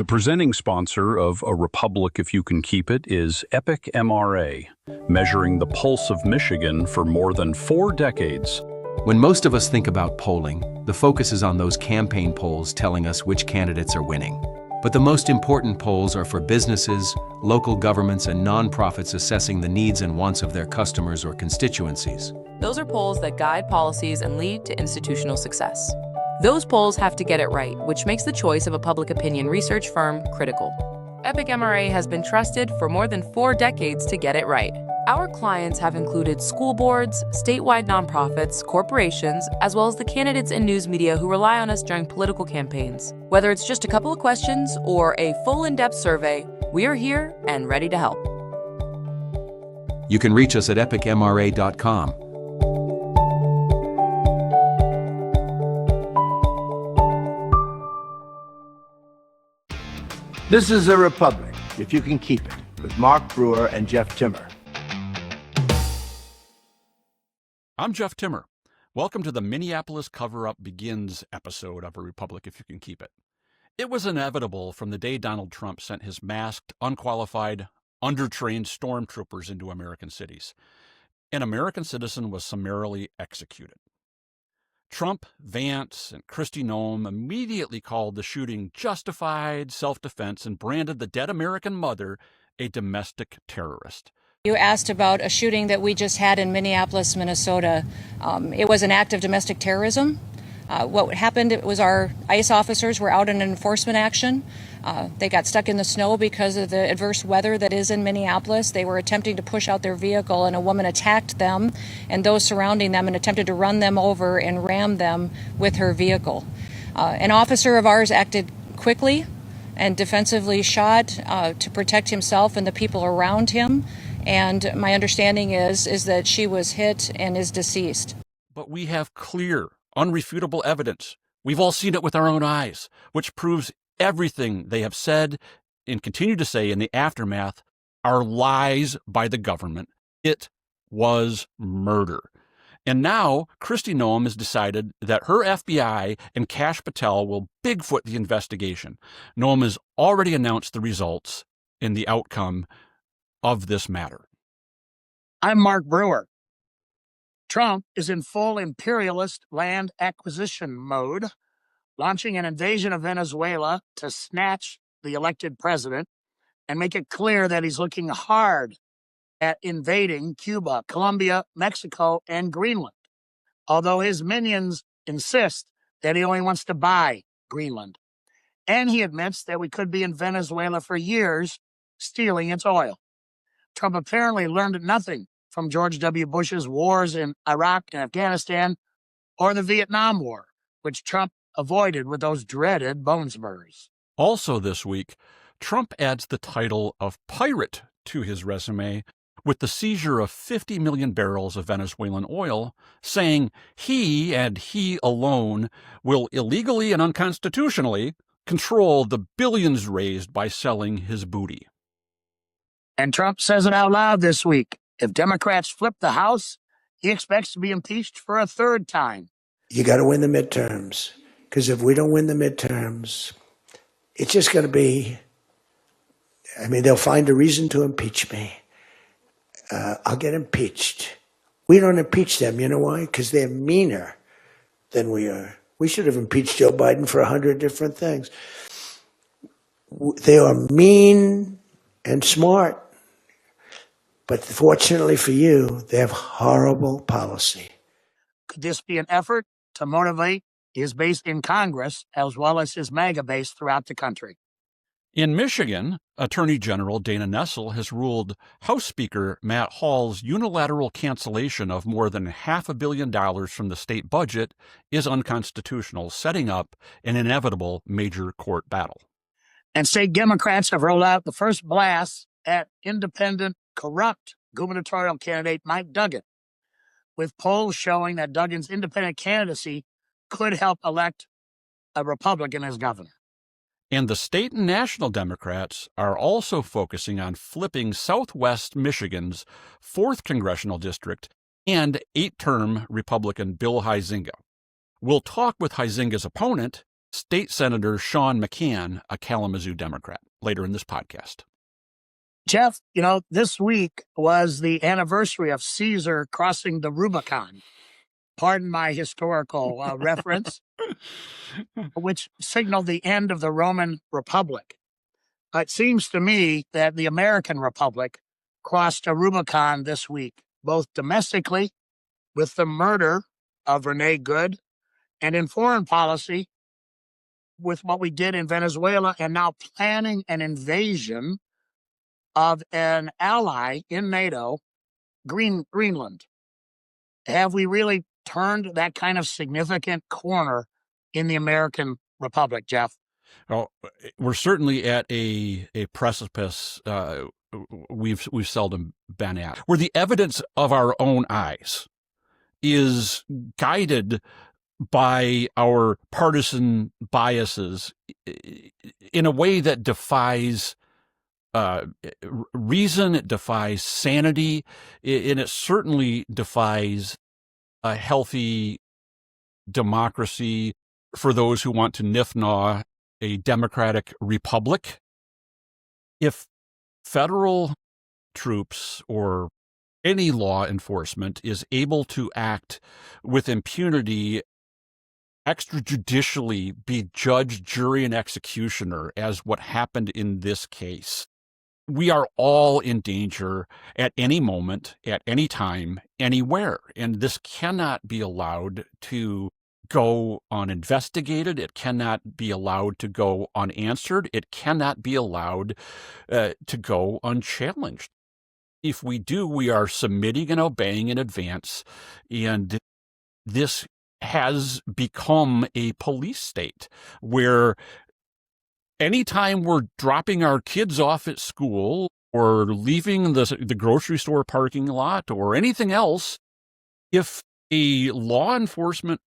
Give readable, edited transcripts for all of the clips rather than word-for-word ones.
The presenting sponsor of A Republic If You Can Keep It is Epic MRA, measuring the pulse of Michigan for more than 4 decades. When most of us think about polling, the focus is on those campaign polls telling us which candidates are winning. But the most important polls are for businesses, local governments, and nonprofits assessing the needs and wants of their customers or constituencies. Those are polls that guide policies and lead to institutional success. Those polls have to get it right, which makes the choice of a public opinion research firm critical. Epic MRA has been trusted for more than 4 decades to get it right. Our clients have included school boards, statewide nonprofits, corporations, as well as the candidates and news media who rely on us during political campaigns. Whether it's just a couple of questions or a full in-depth survey, we are here and ready to help. You can reach us at epicmra.com. This is A Republic, If You Can Keep It, with Mark Brewer and Jeff Timmer. I'm Jeff Timmer. Welcome to the Minneapolis Coverup Begins episode of A Republic If You Can Keep It. It was inevitable from the day Donald Trump sent his masked, unqualified, undertrained stormtroopers into American cities. An American citizen was summarily executed. Trump, Vance, and Kristi Noem immediately called the shooting justified self-defense and branded the dead American mother a domestic terrorist. You asked about a shooting that we just had in Minneapolis, Minnesota. It was an act of domestic terrorism. What happened was our ICE officers were out in an enforcement action. They got stuck in the snow because of the adverse weather that is in Minneapolis. They were attempting to push out their vehicle, and a woman attacked them and those surrounding them and attempted to run them over and ram them with her vehicle. An officer of ours acted quickly and defensively shot to protect himself and the people around him. And my understanding is that she was hit and is deceased. But we have clear, unrefutable evidence. We've all seen it with our own eyes, which proves everything they have said and continue to say in the aftermath are lies by the government. It was murder. And now Kristi Noem has decided that her FBI and Kash Patel will Bigfoot the investigation. Noem has already announced the results and the outcome of this matter. I'm Mark Brewer. Trump is in full imperialist land acquisition mode, launching an invasion of Venezuela to snatch the elected president and make it clear that he's looking hard at invading Cuba, Colombia, Mexico, and Greenland, although his minions insist that he only wants to buy Greenland. And he admits that we could be in Venezuela for years stealing its oil. Trump apparently learned nothing from George W. Bush's wars in Iraq and Afghanistan or the Vietnam War, which Trump avoided with those dreaded bone spurs. Also this week, Trump adds the title of pirate to his resume with the seizure of 50 million barrels of Venezuelan oil, saying he and he alone will illegally and unconstitutionally control the billions raised by selling his booty. And Trump says it out loud this week. If Democrats flip the House, he expects to be impeached for a 3rd time. You got to win the midterms, because if we don't win the midterms, it's just going to be, they'll find a reason to impeach me. I'll get impeached. We don't impeach them. You know why? Because they're meaner than we are. We should have impeached Joe Biden for 100 different things. They are mean and smart. But fortunately for you, they have horrible policy. Could this be an effort to motivate his base in Congress as well as his MAGA base throughout the country? In Michigan, Attorney General Dana Nessel has ruled House Speaker Matt Hall's unilateral cancellation of more than $500 million from the state budget is unconstitutional, setting up an inevitable major court battle. And state Democrats have rolled out the first blast at independent, corrupt gubernatorial candidate Mike Duggan, with polls showing that Duggan's independent candidacy could help elect a Republican as governor. And the state and national Democrats are also focusing on flipping Southwest Michigan's 4th congressional district and 8-term Republican Bill Huizenga. We'll talk with Huizenga's opponent State Senator Sean McCann, a Kalamazoo Democrat, later in this podcast. Jeff, this week was the anniversary of Caesar crossing the Rubicon. Pardon my historical reference, which signaled the end of the Roman Republic. It seems to me that the American Republic crossed a Rubicon this week, both domestically with the murder of Renee Good and in foreign policy with what we did in Venezuela and now planning an invasion of an ally in NATO, Greenland. Have we really turned that kind of significant corner in the American Republic, Jeff? Well, we're certainly at a precipice we've seldom been at, where the evidence of our own eyes is guided by our partisan biases in a way that defies reason, it defies sanity, and it certainly defies a healthy democracy for those who want to nif-naw a democratic republic. If federal troops or any law enforcement is able to act with impunity, extrajudicially be judge, jury, and executioner, as what happened in this case, we are all in danger at any moment, at any time, anywhere. And this cannot be allowed to go uninvestigated. It cannot be allowed to go unanswered. It cannot be allowed to go unchallenged. If we do, we are submitting and obeying in advance. And this has become a police state where anytime we're dropping our kids off at school or leaving the grocery store parking lot or anything else, if a law enforcement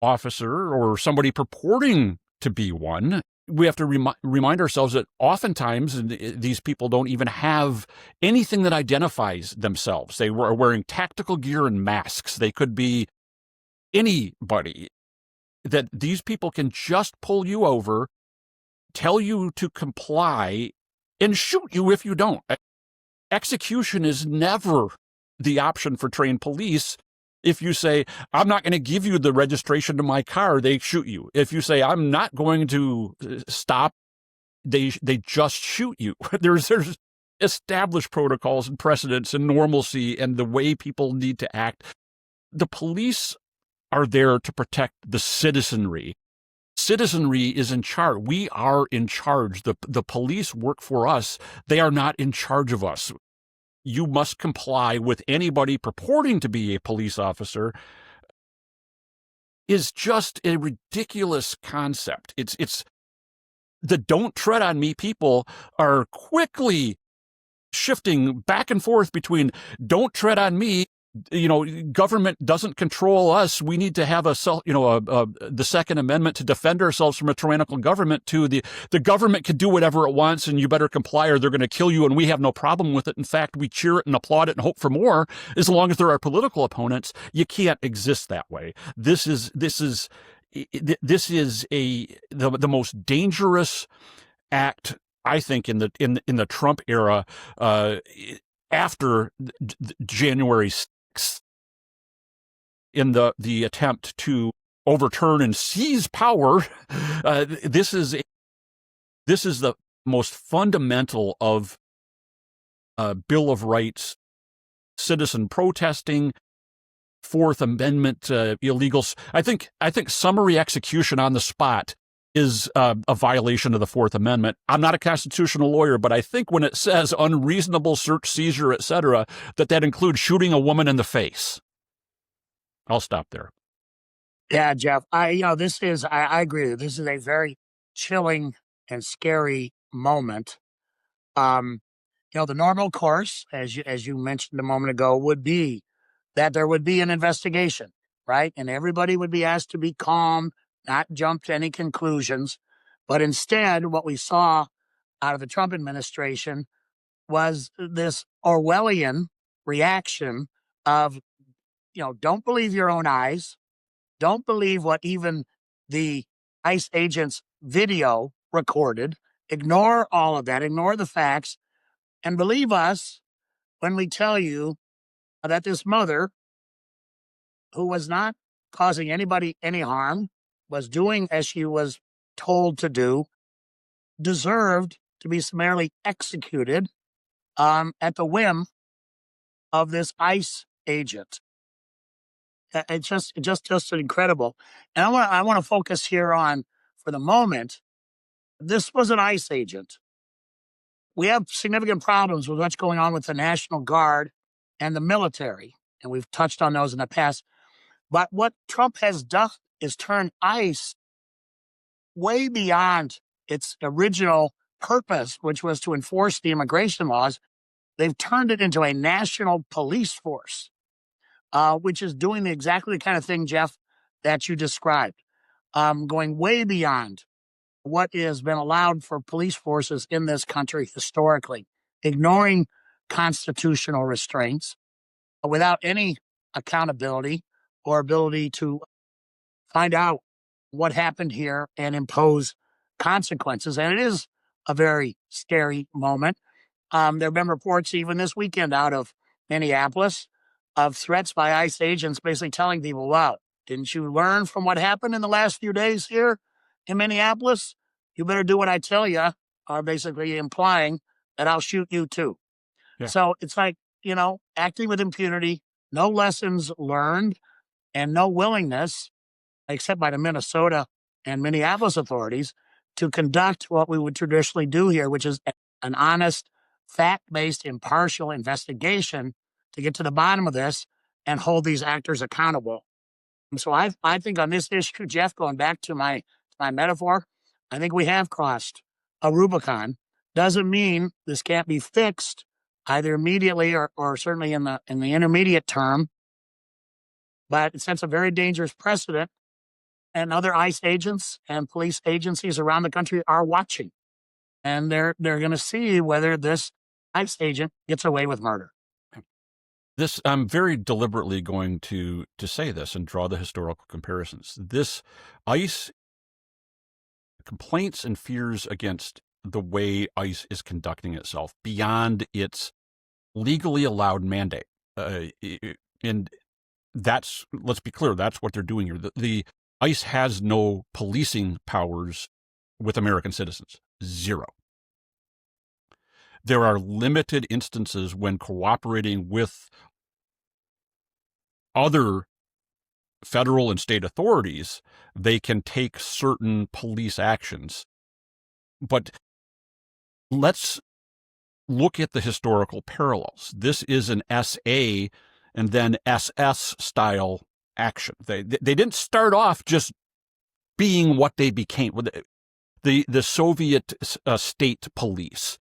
officer or somebody purporting to be one, we have to remind ourselves that oftentimes these people don't even have anything that identifies themselves. They are wearing tactical gear and masks. They could be anybody. That these people can just pull you over, tell you to comply, and shoot you if you don't. Execution is never the option for trained police. If you say, I'm not going to give you the registration to my car, they shoot you. If you say, I'm not going to stop, they just shoot you. There's established protocols and precedents and normalcy and the way people need to act. The police are there to protect the citizenry. Citizenry is in charge. We are in charge. The police work for us. They are not in charge of us. You must comply with anybody purporting to be a police officer is just a ridiculous concept. It's the don't tread on me people are quickly shifting back and forth between don't tread on me. Government doesn't control us. We need to have the Second Amendment to defend ourselves from a tyrannical government, to the government can do whatever it wants and you better comply or they're going to kill you and we have no problem with it. In fact, we cheer it and applaud it and hope for more as long as there are political opponents. You can't exist that way. This is the most dangerous act, I think, in the Trump era after January 6th, in the attempt to overturn and seize power. This is the most fundamental of Bill of Rights, citizen protesting, Fourth Amendment illegals. I think summary execution on the spot is a violation of the Fourth Amendment. I'm not a constitutional lawyer, but I think when it says unreasonable search, seizure, etc., that includes shooting a woman in the face. I'll stop there. Yeah, Jeff. I agree. This is a very chilling and scary moment. The normal course, as you mentioned a moment ago, would be that there would be an investigation, right? And everybody would be asked to be calm, not jump to any conclusions. But instead, what we saw out of the Trump administration was this Orwellian reaction of, don't believe your own eyes. Don't believe what even the ICE agents video recorded. Ignore all of that, ignore the facts, and believe us when we tell you that this mother, who was not causing anybody any harm, was doing as she was told to do, deserved to be summarily executed at the whim of this ICE agent. It's just incredible. And I want to focus here on, for the moment, this was an ICE agent. We have significant problems with what's going on with the National Guard and the military, and we've touched on those in the past. But what Trump has done is turn ICE way beyond its original purpose, which was to enforce the immigration laws. They've turned it into a national police force, which is doing exactly the kind of thing, Jeff, that you described, going way beyond what has been allowed for police forces in this country historically, ignoring constitutional restraints without any accountability or ability to find out what happened here and impose consequences. And it is a very scary moment. There have been reports even this weekend out of Minneapolis of threats by ICE agents basically telling people, wow, didn't you learn from what happened in the last few days here in Minneapolis? You better do what I tell you, are basically implying that I'll shoot you too. Yeah. So it's like, acting with impunity, no lessons learned, and no willingness, except by the Minnesota and Minneapolis authorities, to conduct what we would traditionally do here, which is an honest, fact-based, impartial investigation to get to the bottom of this and hold these actors accountable. And so I think on this issue, Jeff, going back to my metaphor, I think we have crossed a Rubicon. Doesn't mean this can't be fixed either immediately or certainly in the intermediate term, but it sets a very dangerous precedent. And other ICE agents and police agencies around the country are watching, and they're going to see whether this ICE agent gets away with murder. I'm very deliberately going to say this and draw the historical comparisons. This ICE complaints and fears against the way ICE is conducting itself beyond its legally allowed mandate. And that's, let's be clear, that's what they're doing here. The ICE has no policing powers with American citizens. Zero. There are limited instances when cooperating with other federal and state authorities, they can take certain police actions. But let's look at the historical parallels. This is an SA and then SS style action. They didn't start off just being what they became. The Soviet state police,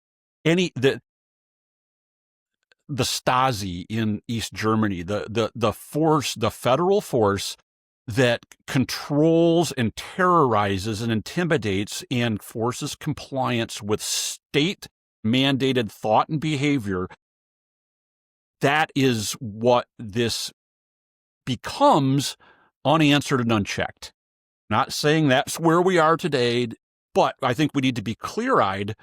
the Stasi in East Germany, the force, the federal force that controls and terrorizes and intimidates and forces compliance with state mandated thought and behavior. That is what this becomes, unanswered and unchecked. Not saying that's where we are today, but I think we need to be clear-eyed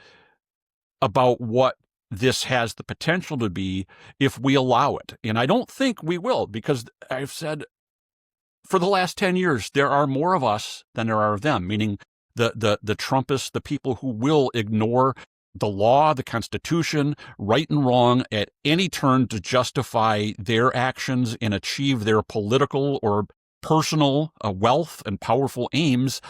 about what this has the potential to be if we allow it. And I don't think we will, because I've said for the last 10 years, there are more of us than there are of them, meaning the Trumpists, the people who will ignore the law, the Constitution, right and wrong at any turn to justify their actions and achieve their political or personal wealth and powerful aims,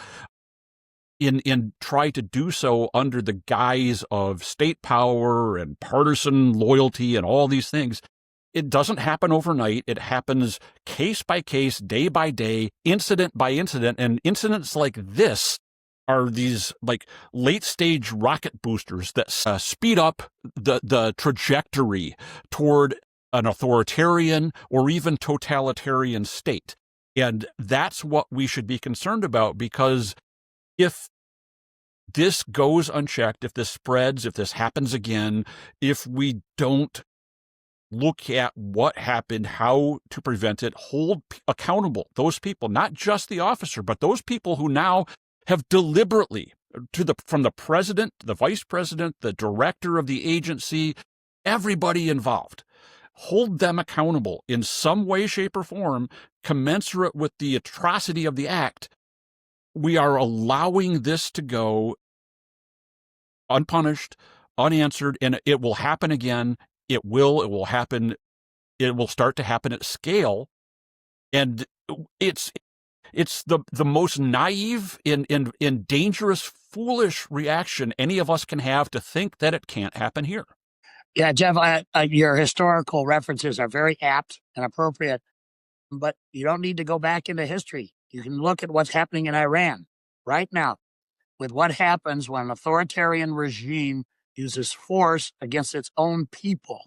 in try to do so under the guise of state power and partisan loyalty and all these things. It doesn't happen overnight. It happens case by case, day by day, incident by incident. And incidents like this are these like late stage rocket boosters that speed up the trajectory toward an authoritarian or even totalitarian state. And that's what we should be concerned about, because if this goes unchecked, if this spreads, if this happens again, if we don't look at what happened, how to prevent it, hold accountable those people, not just the officer, but those people who now have deliberately, from the president, the vice president, the director of the agency, everybody involved, hold them accountable in some way, shape, or form commensurate with the atrocity of the act. We are allowing this to go unpunished, unanswered, and it will happen again. It will happen. It will start to happen at scale. And it's the most naive and dangerous, foolish reaction any of us can have to think that it can't happen here. Yeah, Jeff, your historical references are very apt and appropriate, but you don't need to go back into history. You can look at what's happening in Iran right now with what happens when an authoritarian regime uses force against its own people.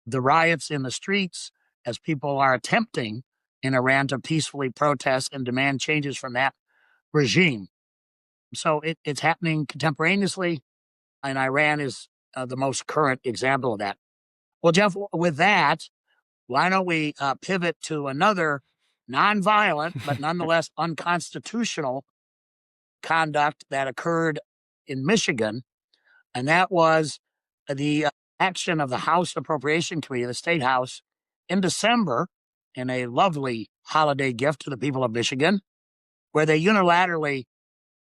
The riots in the streets as people are attempting in Iran to peacefully protest and demand changes from that regime. So it's happening contemporaneously, and Iran is the most current example of that. Well, Jeff, with that, why don't we pivot to another nonviolent, but nonetheless unconstitutional conduct that occurred in Michigan, and that was the action of the House Appropriation Committee, the State House, in December, in a lovely holiday gift to the people of Michigan, where they unilaterally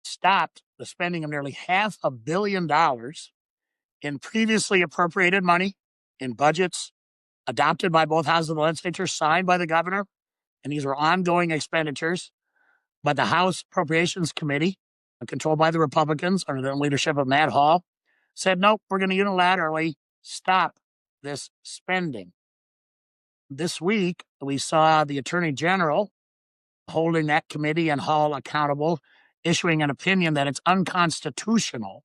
stopped the spending of nearly $500 million in previously appropriated money in budgets adopted by both houses of the legislature, signed by the governor, and these were ongoing expenditures. But the House Appropriations Committee, controlled by the Republicans under the leadership of Matt Hall, said, nope, we're going to unilaterally stop this spending. This week, we saw the Attorney General holding that committee and Hall accountable, issuing an opinion that it's unconstitutional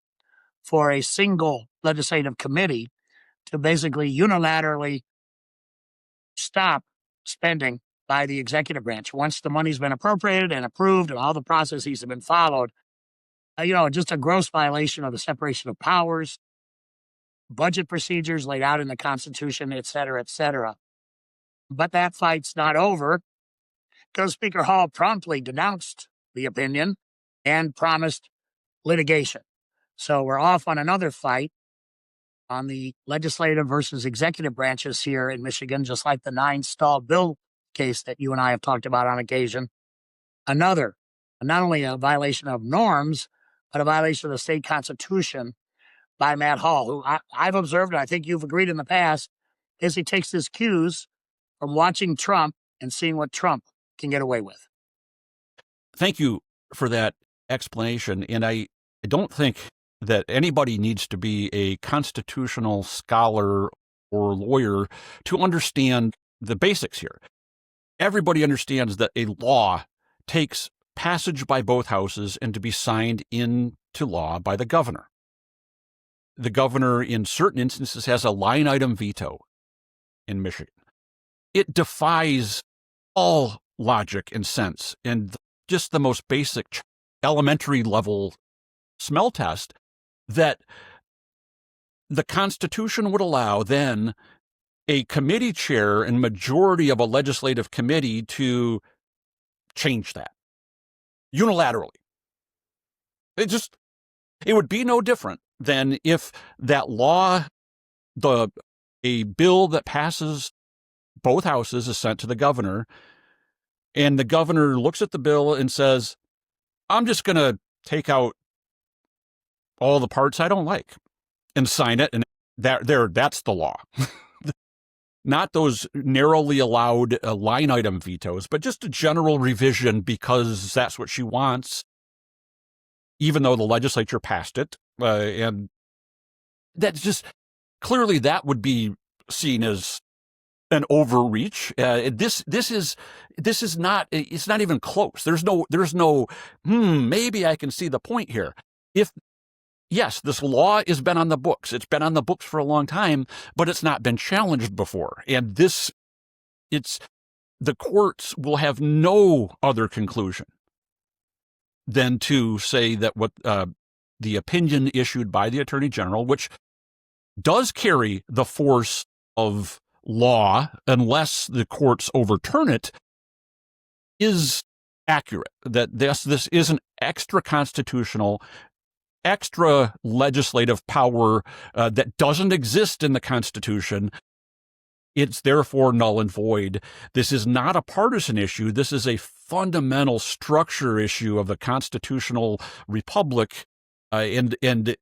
for a single legislative committee to basically unilaterally stop spending by the executive branch once the money's been appropriated and approved and all the processes have been followed. Just a gross violation of the separation of powers, budget procedures laid out in the Constitution, et cetera, et cetera. But that fight's not over because Speaker Hall promptly denounced the opinion and promised litigation. So we're off on another fight on the legislative versus executive branches here in Michigan, just like the 9 stalled bill case that you and I have talked about on occasion. Another, not only a violation of norms, but a violation of the state constitution by Matt Hall, who I've observed, and I think you've agreed in the past, is he takes his cues from watching Trump and seeing what Trump can get away with. Thank you for that explanation. And I don't think that anybody needs to be a constitutional scholar or lawyer to understand the basics here. Everybody understands that a law takes passage by both houses and to be signed into law by the governor. The governor, in certain instances, has a line item veto in Michigan. It defies all logic and sense and just the most basic elementary level smell test that the Constitution would allow then a committee chair and majority of a legislative committee to change that unilaterally. It would be no different than if that law, a bill that passes both houses is sent to the governor, and the governor looks at the bill and says, I'm just going to take out all the parts I don't like and sign it, and that's the law. Not those narrowly allowed line item vetoes, but just a general revision because that's what she wants, even though the legislature passed it. And that's just clearly that would be seen as an overreach. This is not, it's not even close. There's no, maybe I can see the point here. Yes, this law has been on the books. It's been on the books for a long time, but it's not been challenged before. And the courts will have no other conclusion than to say that what the opinion issued by the Attorney General, which does carry the force of law unless the courts overturn it, is accurate, that this is an extra constitutional, extra legislative power that doesn't exist in the Constitution. It's therefore null and void. This is not a partisan issue. This is a fundamental structure issue of the constitutional republic. And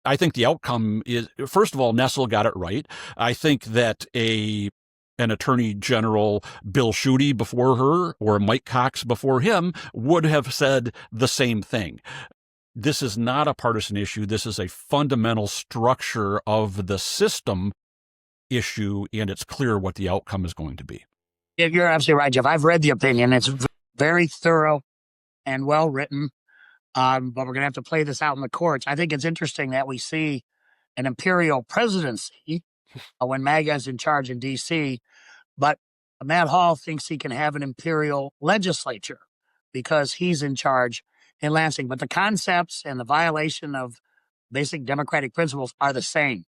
I think the outcome is, first of all, Nessel got it right. I think that an Attorney General, Bill Schuette before her, or Mike Cox before him, would have said the same thing. This is not a partisan issue. This is a fundamental structure of the system issue, and it's clear what the outcome is going to be. Yeah, you're absolutely right, Jeff. I've read the opinion. It's very thorough and well written, but we're going to have to play this out in the courts. I think it's interesting that we see an imperial presidency when MAGA is in charge in D.C., but Matt Hall thinks he can have an imperial legislature because he's in charge in Lansing. But the concepts and the violation of basic democratic principles are the same.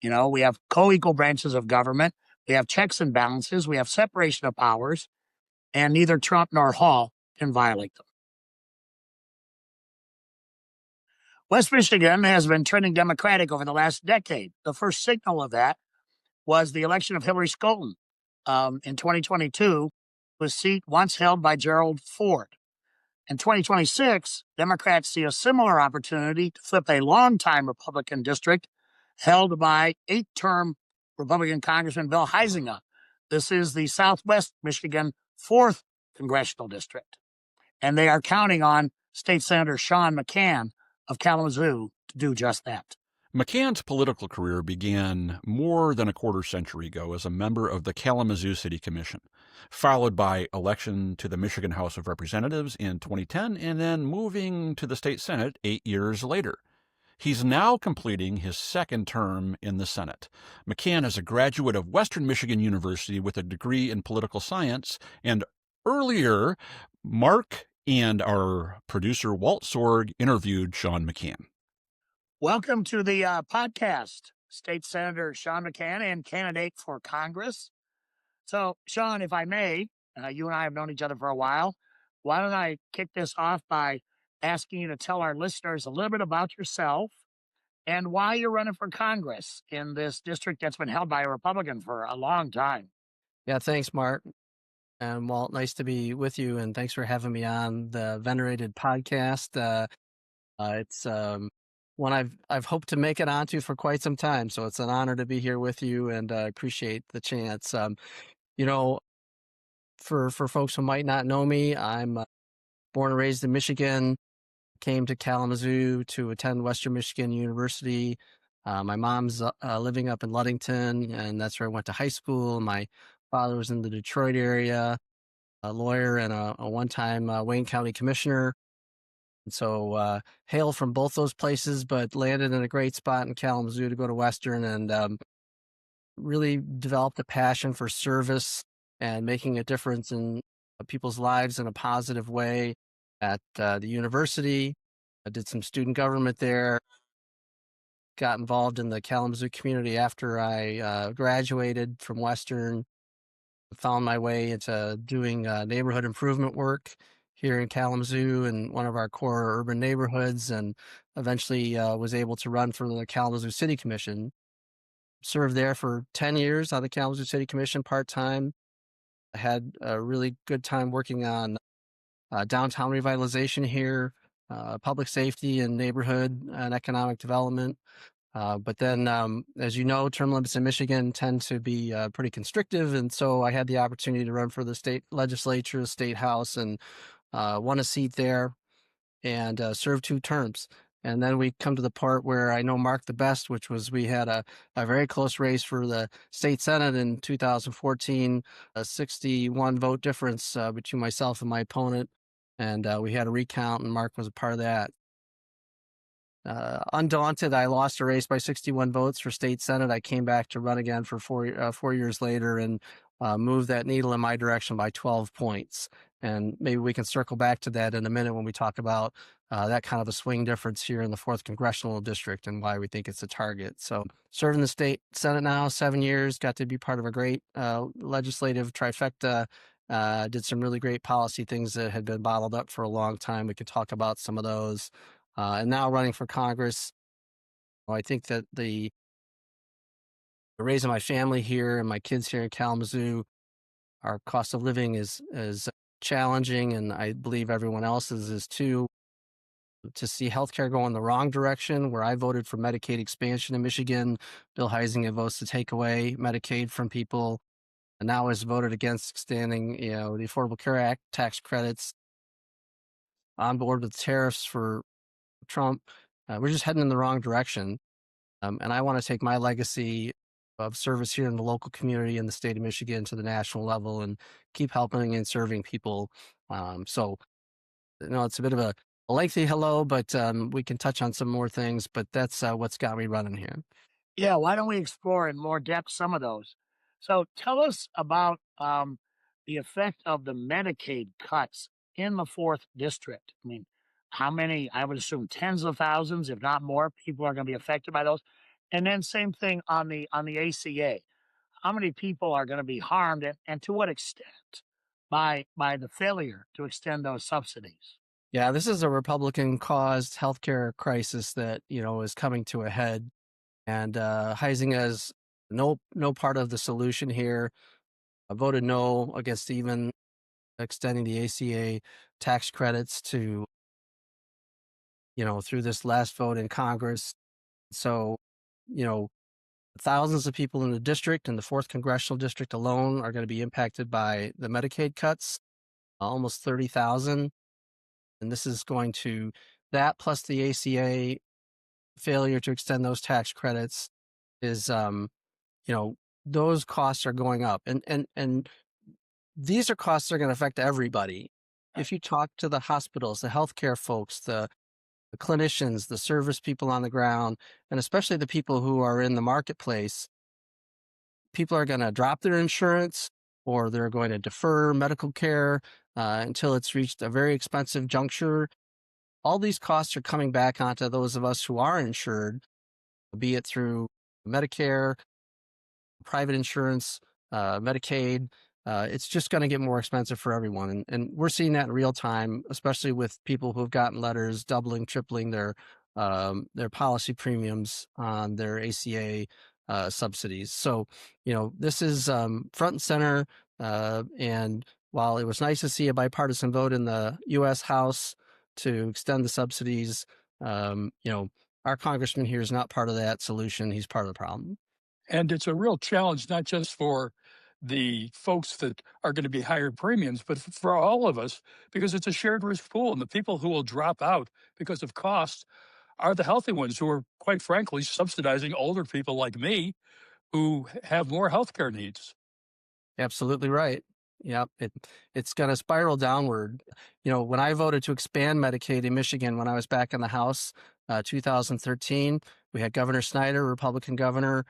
You know, we have co-equal branches of government. We have checks and balances. We have separation of powers, and neither Trump nor Hall can violate them. West Michigan has been trending Democratic over the last decade. The first signal of that was the election of Hillary Scholten in 2022, was seat once held by Gerald Ford. In 2026, Democrats see a similar opportunity to flip a longtime Republican district held by 8-term Republican Congressman Bill Huizenga. This is the Southwest Michigan 4th Congressional District. And they are counting on State Senator Sean McCann of Kalamazoo to do just that. McCann's political career began more than a quarter century ago as a member of the Kalamazoo City Commission, followed by election to the Michigan House of Representatives in 2010, and then moving to the state Senate 8 years later. He's now completing his second term in the Senate. McCann is a graduate of Western Michigan University with a degree in political science, and earlier, Mark and our producer Walt Sorg interviewed Sean McCann. Welcome to the podcast, State Senator Sean McCann and candidate for Congress. So, Sean, if I may, you and I have known each other for a while. Why don't I kick this off by asking you to tell our listeners a little bit about yourself and why you're running for Congress in this district that's been held by a Republican for a long time. Yeah, thanks, Mark. And Walt, nice to be with you, and thanks for having me on the Venerated podcast. It's one I've hoped to make it onto for quite some time, so it's an honor to be here with you, and I appreciate the chance. For folks who might not know me, I'm born and raised in Michigan, came to Kalamazoo to attend Western Michigan University. My mom's living up in Ludington, and that's where I went to high school. My father was in the Detroit area, a lawyer and a one-time Wayne County commissioner. And so hail from both those places, but landed in a great spot in Kalamazoo to go to Western, and really developed a passion for service and making a difference in people's lives in a positive way at the university. I did some student government there, got involved in the Kalamazoo community after I graduated from Western, found my way into doing neighborhood improvement work here in Kalamazoo and one of our core urban neighborhoods, and eventually was able to run for the Kalamazoo City Commission. Served there for 10 years on the Kalamazoo City Commission part-time. I had a really good time working on downtown revitalization here, public safety and neighborhood and economic development. But then, as you know, term limits in Michigan tend to be pretty constrictive, and so I had the opportunity to run for the state legislature, the state house, and won a seat there and served 2 terms. And then we come to the part where I know Mark the best, which was we had a very close race for the state Senate in 2014, a 61 vote difference between myself and my opponent. And we had a recount, and Mark was a part of that. Undaunted, I lost a race by 61 votes for state Senate. I came back to run again for 4 years later and moved that needle in my direction by 12 points. And maybe we can circle back to that in a minute when we talk about that kind of a swing difference here in the 4th Congressional District and why we think it's a target. So serving the state Senate now, 7 years, got to be part of a great legislative trifecta did some really great policy things that had been bottled up for a long time. We could talk about some of those. And now running for Congress, I think that the raising my family here and my kids here in Kalamazoo, our cost of living is challenging, and I believe everyone else's is too. To see healthcare go in the wrong direction, where I voted for Medicaid expansion in Michigan, Bill Huizenga votes to take away Medicaid from people, and now has voted against extending, the Affordable Care Act tax credits, on board with tariffs for Trump. We're just heading in the wrong direction. And I want to take my legacy of service here in the local community in the state of Michigan to the national level and keep helping and serving people. So, it's a bit of a lengthy hello, but we can touch on some more things. But that's what's got me running here. Yeah, why don't we explore in more depth some of those? So tell us about the effect of the Medicaid cuts in the fourth district. I mean, how many? I would assume tens of thousands, if not more, people are going to be affected by those. And then same thing on the ACA. How many people are going to be harmed, and to what extent by the failure to extend those subsidies? Yeah, this is a Republican-caused healthcare crisis that is coming to a head, and Huizenga is no part of the solution here. I voted no against even extending the ACA tax credits to through this last vote in Congress. So, thousands of people in the district, in the 4th congressional district alone, are going to be impacted by the Medicaid cuts, almost 30,000. And this is going to, that plus the ACA failure to extend those tax credits is, those costs are going up. And these are costs that are going to affect everybody. If you talk to the hospitals, the healthcare folks, the clinicians, the service people on the ground, and especially the people who are in the marketplace, people are going to drop their insurance or they're going to defer medical care until it's reached a very expensive juncture. All these costs are coming back onto those of us who are insured, be it through Medicare, private insurance, Medicaid. It's just going to get more expensive for everyone. And we're seeing that in real time, especially with people who've gotten letters doubling, tripling their policy premiums on their ACA subsidies. So, this is front and center. And while it was nice to see a bipartisan vote in the U.S. House to extend the subsidies, our congressman here is not part of that solution. He's part of the problem. And it's a real challenge, not just for the folks that are going to be higher premiums, but for all of us, because it's a shared risk pool. And the people who will drop out because of cost are the healthy ones who are, quite frankly, subsidizing older people like me who have more healthcare needs. Absolutely right. Yeah, it's going to spiral downward. When I voted to expand Medicaid in Michigan, when I was back in the House, 2013, we had Governor Snyder, Republican governor.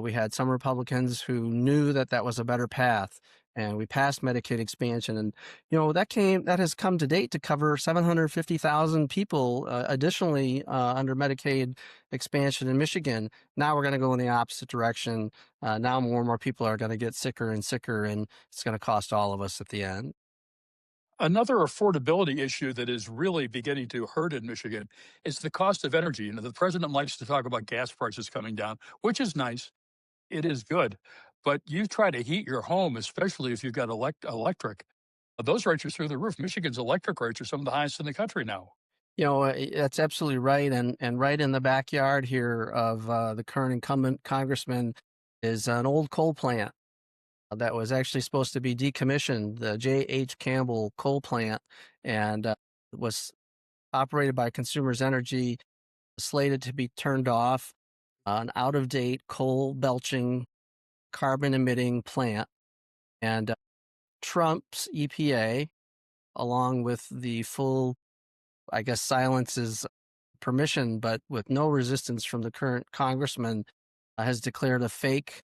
We had some Republicans who knew that was a better path, and we passed Medicaid expansion. And that has come to date to cover 750,000 people additionally under Medicaid expansion in Michigan. Now we're going to go in the opposite direction. Now more and more people are going to get sicker and sicker, and it's going to cost all of us at the end. Another affordability issue that is really beginning to hurt in Michigan is the cost of energy. The president likes to talk about gas prices coming down, which is nice. It is good. But you try to heat your home, especially if you've got electric. Those rates are through the roof. Michigan's electric rates are some of the highest in the country now. That's absolutely right. And right in the backyard here of the current incumbent congressman is an old coal plant that was actually supposed to be decommissioned, the J.H. Campbell coal plant, and was operated by Consumers Energy, slated to be turned off, an out-of-date coal-belching, carbon-emitting plant. And Trump's EPA, along with the full, silence is permission, but with no resistance from the current congressman, has declared a fake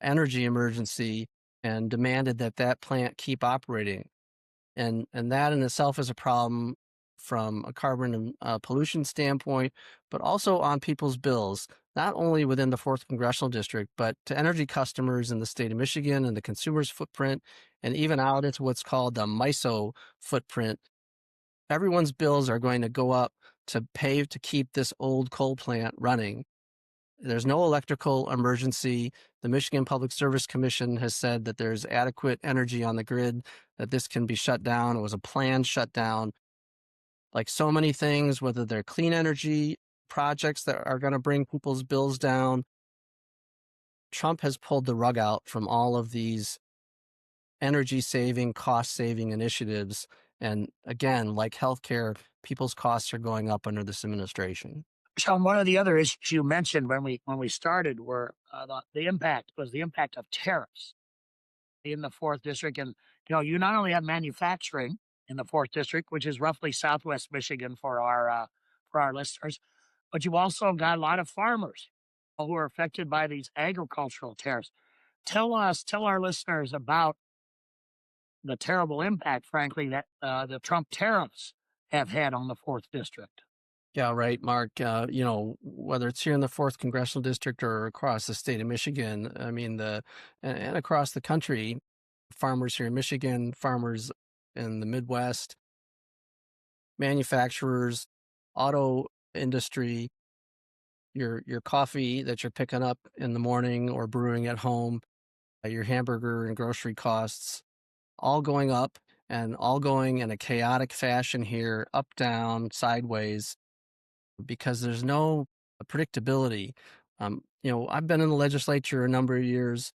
energy emergency and demanded that plant keep operating. And that in itself is a problem from a carbon pollution standpoint, but also on people's bills. not only within the 4th Congressional District, but to energy customers in the state of Michigan and the consumer's footprint, and even out into what's called the MISO footprint. Everyone's bills are going to go up to pay to keep this old coal plant running. There's no electrical emergency. The Michigan Public Service Commission has said that there's adequate energy on the grid, that this can be shut down. It was a planned shutdown. Like so many things, whether they're clean energy projects that are going to bring people's bills down, Trump has pulled the rug out from all of these energy saving, cost saving initiatives. And again, like healthcare, people's costs are going up under this administration. Sean, one of the other issues you mentioned when we started were the impact of tariffs in the 4th District. And, you not only have manufacturing in the 4th District, which is roughly Southwest Michigan for our listeners, but you also got a lot of farmers who are affected by these agricultural tariffs. Tell our listeners about the terrible impact, frankly, that the Trump tariffs have had on the 4th District. Yeah, right, Mark. Whether it's here in the 4th Congressional District or across the state of Michigan, I mean, and across the country, farmers here in Michigan, farmers in the Midwest, manufacturers, auto industry, your coffee that you're picking up in the morning or brewing at home, your hamburger and grocery costs, all going up and all going in a chaotic fashion here, up, down, sideways, because there's no predictability. I've been in the legislature a number of years.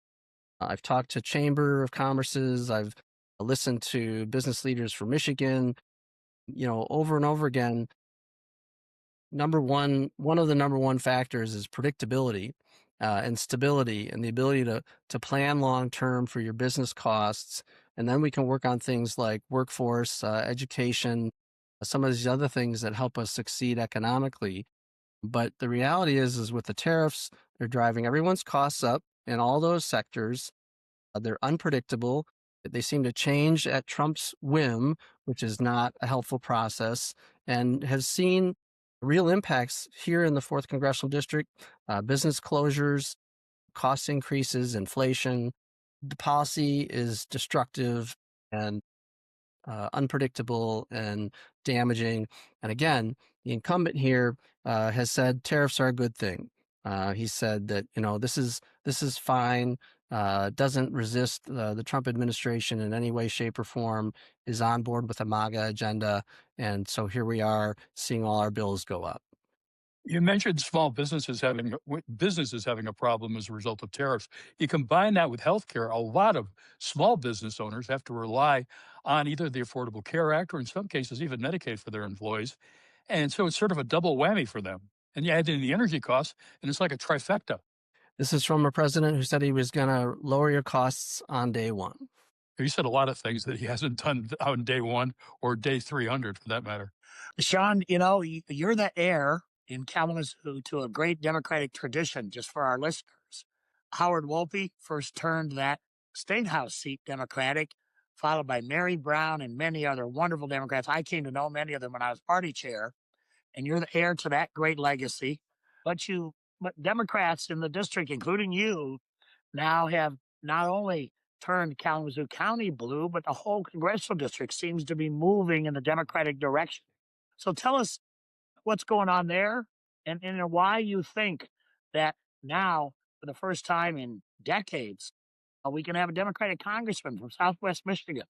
I've talked to Chamber of Commerce's. I've listened to business leaders from Michigan, over and over again. One of the number one factors is predictability and stability and the ability to plan long-term for your business costs. And then we can work on things like workforce, education, some of these other things that help us succeed economically. But the reality is with the tariffs, they're driving everyone's costs up in all those sectors. They're unpredictable. They seem to change at Trump's whim, which is not a helpful process, and has seen real impacts here in the 4th Congressional District, business closures, cost increases, inflation. The policy is destructive and unpredictable and damaging. And again, the incumbent here has said tariffs are a good thing. He said that this is fine. Doesn't resist the Trump administration in any way, shape, or form. Is on board with the MAGA agenda, and so here we are seeing all our bills go up. You mentioned small businesses having a problem as a result of tariffs. You combine that with healthcare, a lot of small business owners have to rely on either the Affordable Care Act or in some cases even Medicaid for their employees. And so it's sort of a double whammy for them. And you add in the energy costs, and it's like a trifecta. This is from a president who said he was going to lower your costs on day one. He said a lot of things that he hasn't done on day one or day 300 for that matter. Sean, you're the heir in Kalamazoo to a great Democratic tradition. Just for our listeners, Howard Wolpe first turned that state house seat Democratic, followed by Mary Brown and many other wonderful Democrats. I came to know many of them when I was party chair, and you're the heir to that great legacy. But Democrats in the district, including you, now have not only turned Kalamazoo County blue, but the whole congressional district seems to be moving in the Democratic direction. So tell us what's going on there and why you think that now, for the first time in decades, we can have a Democratic congressman from Southwest Michigan.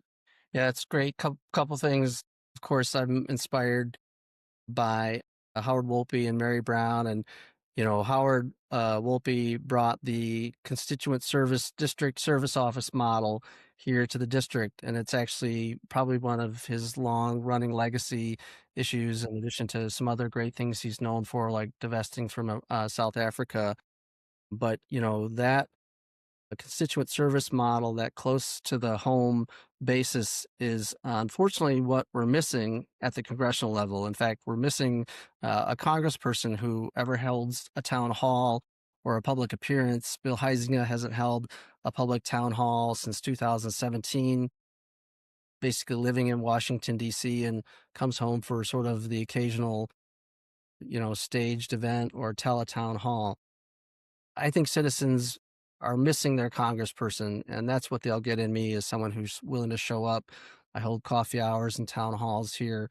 Yeah, it's great. Couple things. Of course, I'm inspired by Howard Wolpe and Mary Brown. And, Howard Wolpe brought the constituent service district service office model here to the district. And it's actually probably one of his long running legacy issues, in addition to some other great things he's known for, like divesting from South Africa. But, that a constituent service model, that close to the home basis, is unfortunately what we're missing at the congressional level. In fact, we're missing a congressperson who ever held a town hall or a public appearance. Bill Huizenga hasn't held a public town hall since 2017, basically living in Washington, D.C., and comes home for sort of the occasional, staged event or teletown hall. I think citizens are missing their congressperson, and that's what they'll get in me, as someone who's willing to show up. I hold coffee hours and town halls here.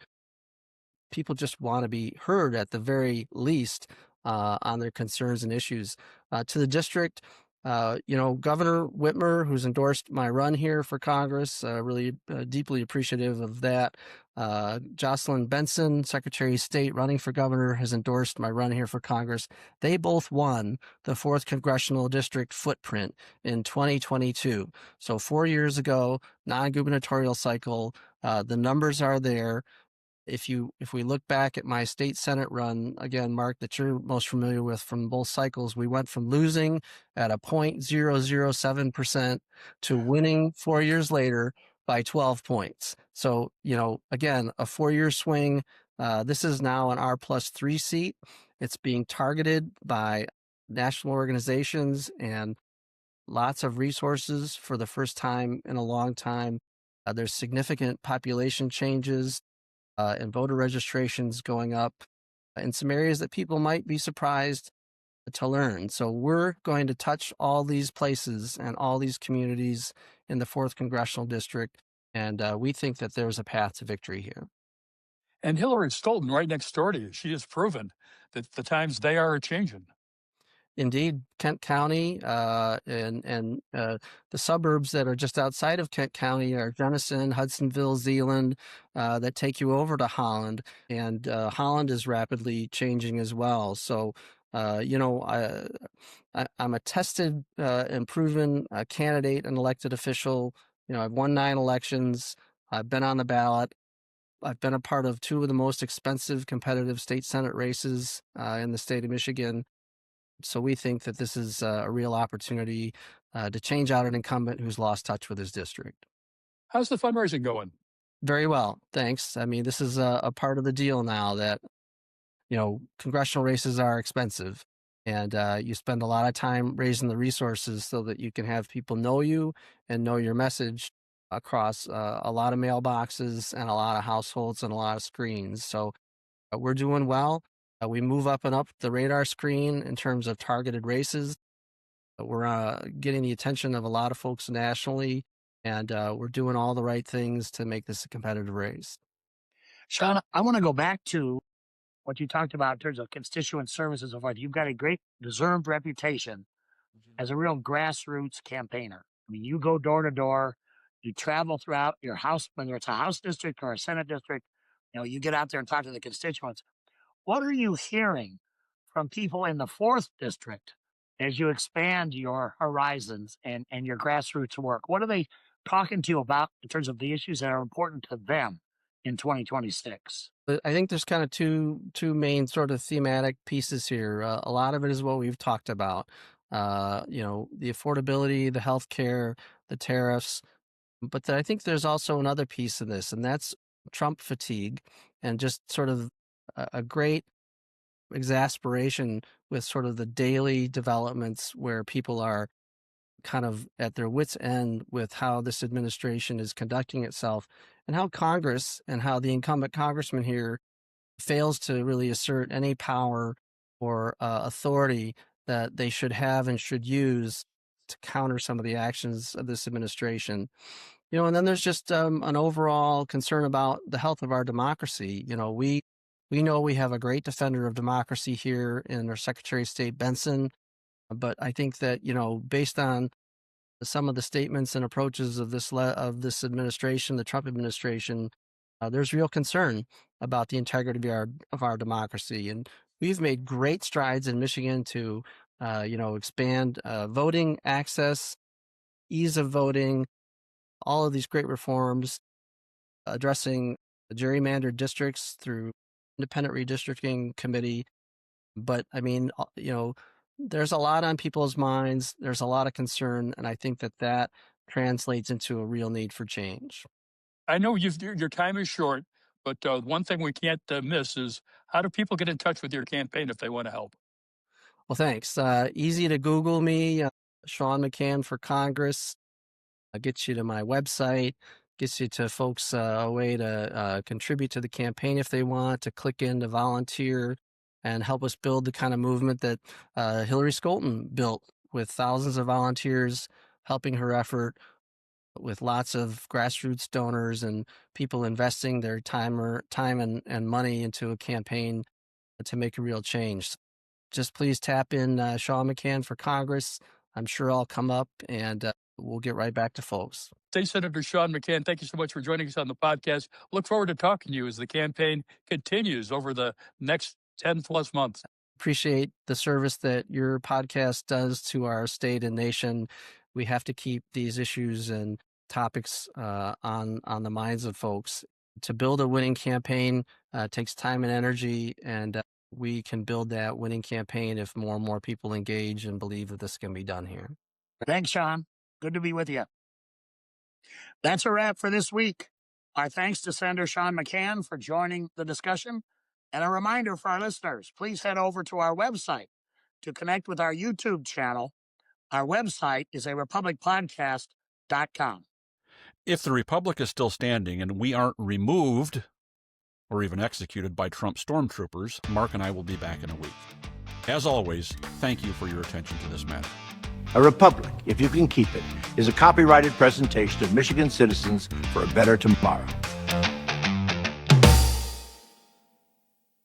People just want to be heard at the very least on their concerns and issues. To the district, Governor Whitmer, who's endorsed my run here for Congress, really deeply appreciative of that. Jocelyn Benson, Secretary of State running for governor, has endorsed my run here for Congress. They both won the 4th Congressional District footprint in 2022. So 4 years ago, non-gubernatorial cycle, the numbers are there. If we look back at my state Senate run, again, Mark, that you're most familiar with from both cycles, we went from losing at a 0.007% to winning 4 years later by 12 points. So, again, a 4-year swing. This is now an R+3 seat. It's being targeted by national organizations and lots of resources for the first time in a long time. There's significant population changes and voter registrations going up in some areas that people might be surprised to learn. So we're going to touch all these places and all these communities in the 4th Congressional District, and we think that there's a path to victory here. And Hillary Stolten, right next door to you, she has proven that the times they are changing. Indeed, Kent County and the suburbs that are just outside of Kent County are Jenison, Hudsonville, Zeeland, that take you over to Holland, and Holland is rapidly changing as well. So, I'm a tested and proven candidate and elected official. I've won 9 elections. I've been on the ballot. I've been a part of 2 of the most expensive competitive state Senate races in the state of Michigan. So we think that this is a real opportunity to change out an incumbent who's lost touch with his district. How's the fundraising going? Very well, thanks. I mean, this is a part of the deal now that, congressional races are expensive, and you spend a lot of time raising the resources so that you can have people know you and know your message across a lot of mailboxes and a lot of households and a lot of screens. So we're doing well. We move up and up the radar screen in terms of targeted races. We're getting the attention of a lot of folks nationally, and we're doing all the right things to make this a competitive race. Sean, I want to go back to what you talked about in terms of constituent services and so forth. You've got a great deserved reputation as a real grassroots campaigner. I mean, you go door to door, you travel throughout your house, whether it's a House district or a Senate district, you get out there and talk to the constituents. What are you hearing from people in the 4th district as you expand your horizons and your grassroots work? What are they talking to you about in terms of the issues that are important to them in 2026? I think there's kind of two main sort of thematic pieces here. A lot of it is what we've talked about. The affordability, the healthcare, the tariffs. But I think there's also another piece of this, and that's Trump fatigue and just sort of a great exasperation with sort of the daily developments where people are kind of at their wits' end with how this administration is conducting itself, and how Congress and how the incumbent congressman here fails to really assert any power or authority that they should have and should use to counter some of the actions of this administration. And then there's just an overall concern about the health of our democracy. We know we have a great defender of democracy here in our Secretary of State Benson, but I think that, based on some of the statements and approaches of this administration, the Trump administration, there's real concern about the integrity of our democracy. And we've made great strides in Michigan to, expand voting access, ease of voting, all of these great reforms, addressing gerrymandered districts through independent redistricting committee. But I mean, there's a lot on people's minds. There's a lot of concern, and I think that translates into a real need for change. I know your time is short, but one thing we can't miss is, how do people get in touch with your campaign if they want to help? Well, thanks. Easy to Google me, Sean McCann for Congress. Gets you to my website, gets you to folks a way to contribute to the campaign if they want, to click in to volunteer. and help us build the kind of movement that Hillary Scholten built, with thousands of volunteers helping her effort, with lots of grassroots donors and people investing their time and money into a campaign to make a real change. Just please tap in Sean McCann for Congress. I'm sure I'll come up, and we'll get right back to folks. State Senator Sean McCann, thank you so much for joining us on the podcast. Look forward to talking to you as the campaign continues over the next 10 plus months. Appreciate the service that your podcast does to our state and nation. We have to keep these issues and topics on the minds of folks. To build a winning campaign takes time and energy, and we can build that winning campaign if more and more people engage and believe that this can be done here. Thanks, Sean. Good to be with you. That's a wrap for this week. Our thanks to Senator Sean McCann for joining the discussion. And a reminder for our listeners, please head over to our website to connect with our YouTube channel. Our website is arepublicpodcast.com. If the Republic is still standing and we aren't removed or even executed by Trump stormtroopers, Mark and I will be back in a week. As always, thank you for your attention to this matter. A Republic, if you can keep it, is a copyrighted presentation of Michigan citizens for a better tomorrow.